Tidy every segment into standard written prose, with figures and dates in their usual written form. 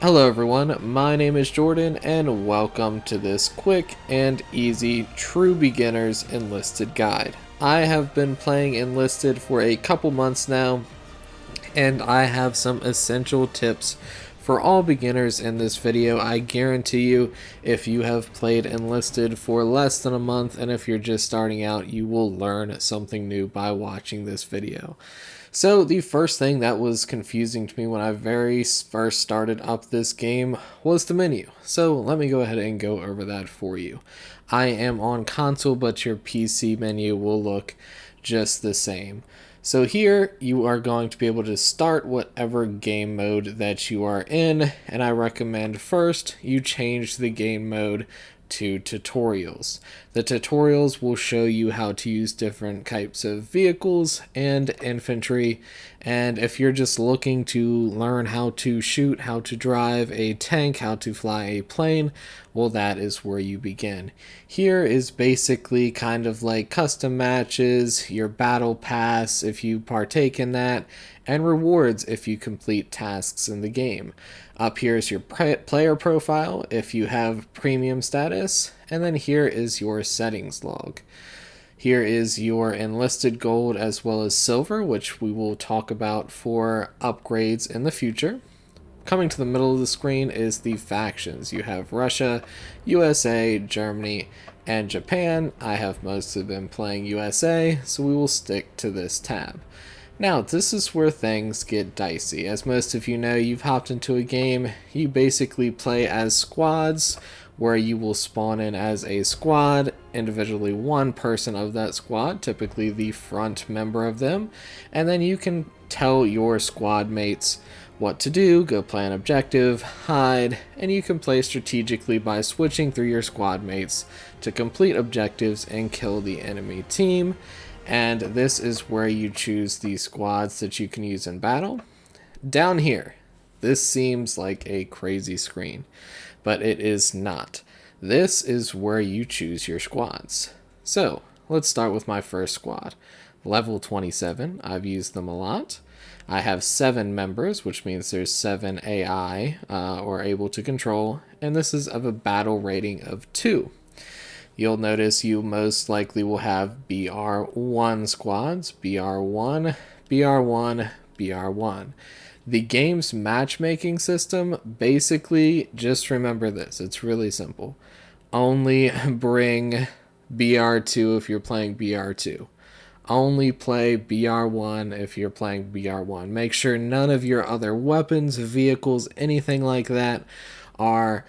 Hello everyone, my name is Jordan and welcome to this quick and easy true beginners enlisted guide. I have been playing enlisted for a couple months now and I have some essential tips for all beginners in this video. I guarantee you, if you have played enlisted for less than a month and if you're just starting out, you will learn something new by watching this video. So the first thing that was confusing to me when I very first started up this game was the menu. So let me go ahead and go over that for you. I am on console, but your PC menu will look just the same. So here you are going to be able to start whatever game mode that you are in, and I recommend first you change the game mode to tutorials. The tutorials will show you how to use different types of vehicles and infantry, and if you're just looking to learn how to shoot, how to drive a tank, how to fly a plane, well, that is where you begin. Here is basically kind of like custom matches, your battle pass if you partake in that, and rewards if you complete tasks in the game. Up here is your player profile if you have premium status, and then here is your settings log. Here is your enlisted gold as well as silver, which we will talk about for upgrades in the future. Coming to the middle of the screen is the factions. You have Russia, USA, Germany, and Japan. I have mostly been playing USA, so we will stick to this tab. Now, this is where things get dicey. As most of you know, you've hopped into a game, you basically play as squads, where you will spawn in as a squad, individually one person of that squad, typically the front member of them, and then you can tell your squad mates what to do, go play an objective, hide, and you can play strategically by switching through your squad mates to complete objectives and kill the enemy team. And this is where you choose the squads that you can use in battle. Down here, this seems like a crazy screen, but it is not. This is where you choose your squads. So let's start with my first squad. Level 27, I've used them a lot. I have 7 members, which means there's 7 AI or able to control, and this is of a battle rating of 2. You'll notice you most likely will have BR1 squads, BR1, BR1, BR1. The game's matchmaking system, basically, just remember this. It's really simple. Only bring BR2 if you're playing BR2. Only play BR1 if you're playing BR1. Make sure none of your other weapons, vehicles, anything like that are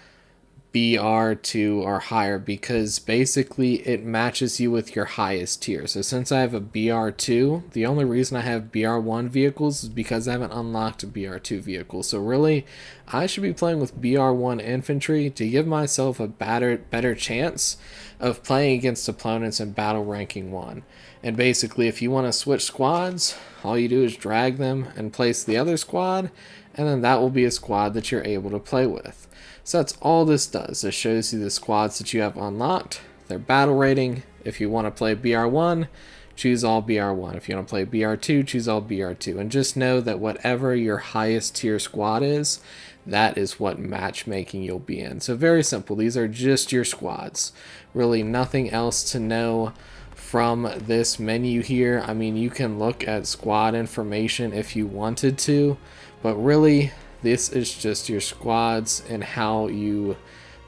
BR2 or higher, because basically it matches you with your highest tier. So since I have a BR2, the only reason I have BR1 vehicles is because I haven't unlocked a BR2 vehicle. So really, I should be playing with BR1 infantry to give myself a better chance of playing against opponents in battle ranking 1. And basically, if you want to switch squads, all you do is drag them and place the other squad, and then that will be a squad that you're able to play with. So that's all this does. It shows you the squads that you have unlocked, their battle rating. If you want to play BR1, choose all BR1. If you want to play BR2, choose all BR2. And just know that whatever your highest tier squad is, that is what matchmaking you'll be in. So very simple. These are just your squads. Really nothing else to know from this menu here. I mean, you can look at squad information if you wanted to, but really this is just your squads and how you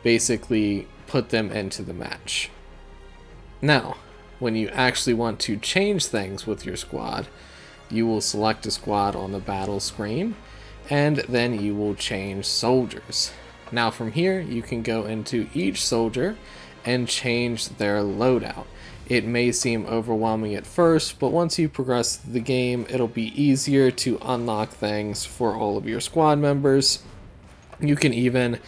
basically put them into the match. Now, when you actually want to change things with your squad, you will select a squad on the battle screen, and then you will change soldiers. Now from here, you can go into each soldier and change their loadout. It may seem overwhelming at first, but once you progress through the game, it'll be easier to unlock things for all of your squad members. You can even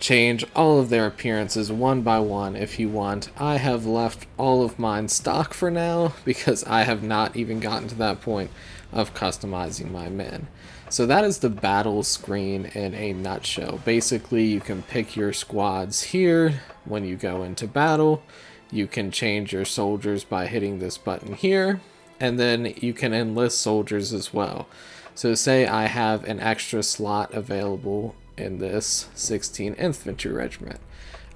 change all of their appearances one by one if you want. I have left all of mine stock for now because I have not even gotten to that point of customizing my men. So that is the battle screen in a nutshell. Basically, you can pick your squads here when you go into battle. You can change your soldiers by hitting this button here, and then you can enlist soldiers as well. So say I have an extra slot available in this 16th Infantry Regiment.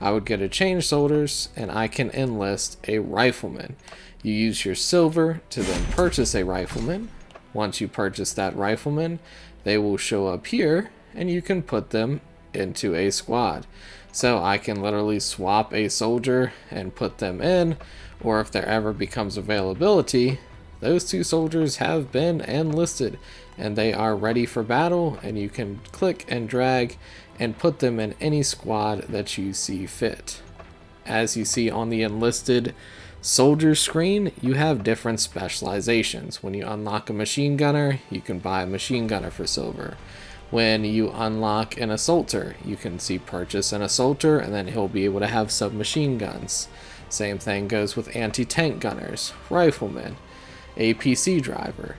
I would go to change soldiers and I can enlist a rifleman. You use your silver to then purchase a rifleman. Once you purchase that rifleman, they will show up here and you can put them into a squad. So I can literally swap a soldier and put them in, or if there ever becomes availability, those two soldiers have been enlisted and they are ready for battle, and you can click and drag and put them in any squad that you see fit. As you see on the enlisted soldier screen, you have different specializations. When you unlock a machine gunner, you can buy a machine gunner for silver. When you unlock an assaulter, you can see purchase an assaulter and then he'll be able to have submachine guns. Same thing goes with anti-tank gunners, riflemen, APC driver.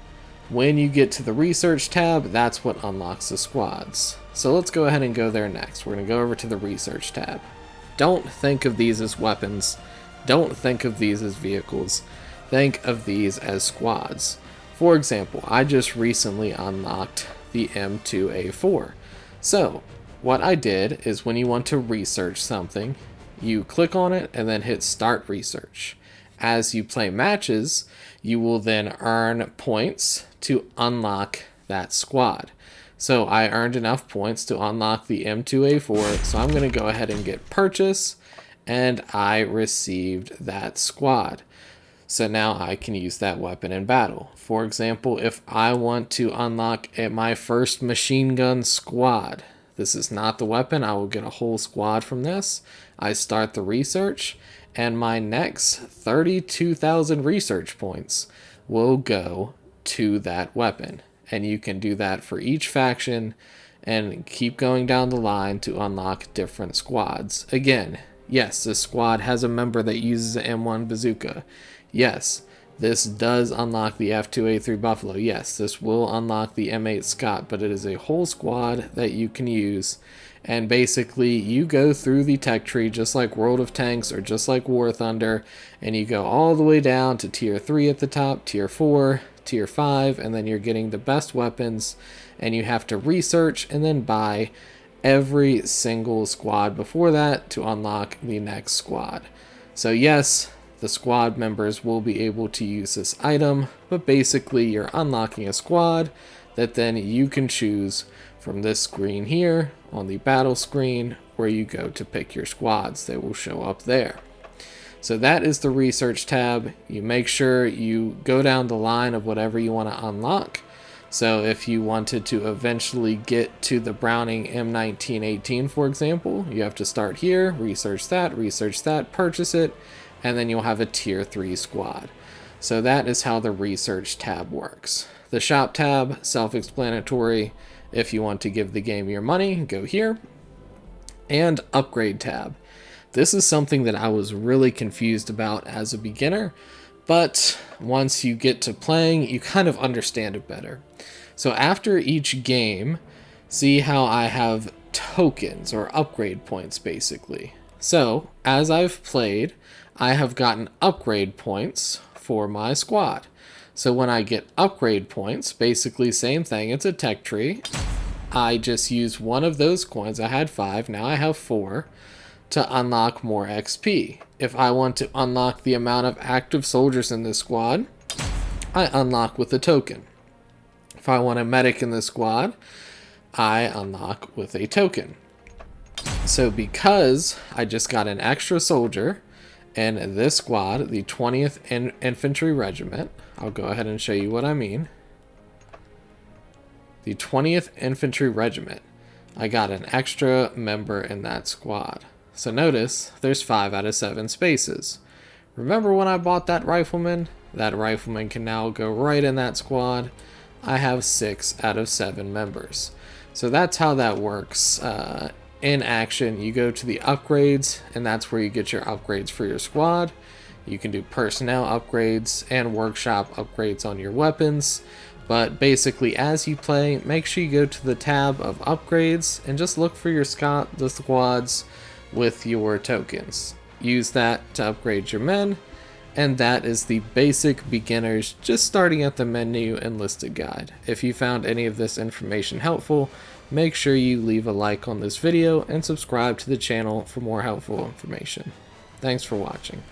When you get to the research tab, that's what unlocks the squads. So let's go ahead and go there next. We're going to go over to the research tab. Don't think of these as weapons. Don't think of these as vehicles. Think of these as squads. For example, I just recently unlocked the M2A4. So what I did is when you want to research something, you click on it and then hit start research. As you play matches, you will then earn points to unlock that squad. So I earned enough points to unlock the M2A4, so I'm going to go ahead and get purchase, and I received that squad. So now I can use that weapon in battle. For example, if I want to unlock my first machine gun squad, this is not the weapon, I will get a whole squad from this. I start the research, and my next 32,000 research points will go to that weapon. And you can do that for each faction and keep going down the line to unlock different squads. Again, yes, this squad has a member that uses an M1 bazooka. Yes, this does unlock the F2A3 Buffalo. Yes, this will unlock the M8 Scott, but it is a whole squad that you can use. And basically, you go through the tech tree just like World of Tanks or just like War Thunder, and you go all the way down to Tier 3 at the top, Tier 4, Tier 5, and then you're getting the best weapons, and you have to research and then buy every single squad before that to unlock the next squad. So yes, the squad members will be able to use this item, but basically you're unlocking a squad that then you can choose from this screen here on the battle screen where you go to pick your squads. They will show up there. So that is the research tab. You make sure you go down the line of whatever you want to unlock. So if you wanted to eventually get to the Browning M1918, for example, you have to start here, research that, purchase it, and then you'll have a Tier 3 squad. So that is how the research tab works. The shop tab, self-explanatory. If you want to give the game your money, go here. And upgrade tab. This is something that I was really confused about as a beginner, but once you get to playing, you kind of understand it better. So after each game, see how I have tokens or upgrade points basically. So as I've played, I have gotten upgrade points for my squad. So when I get upgrade points, basically same thing, it's a tech tree. I just use one of those coins. I had 5, now I have 4 to unlock more XP. If I want to unlock the amount of active soldiers in this squad, I unlock with a token. If I want a medic in this squad, I unlock with a token. So because I just got an extra soldier in this squad, the 20th Infantry Regiment, I'll go ahead and show you what I mean. The 20th Infantry Regiment, I got an extra member in that squad. So notice there's 5 out of 7 spaces. Remember when I bought that rifleman? That rifleman can now go right in that squad. I have 6 out of 7 members. So that's how that works. In action, you go to the upgrades, and that's where you get your upgrades for your squad. You can do personnel upgrades and workshop upgrades on your weapons. But basically, as you play, make sure you go to the tab of upgrades and just look for the squads with your tokens. Use that to upgrade your men, and that is the basic beginners just starting at the menu enlisted guide. If you found any of this information helpful, make sure you leave a like on this video and subscribe to the channel for more helpful information. Thanks for watching.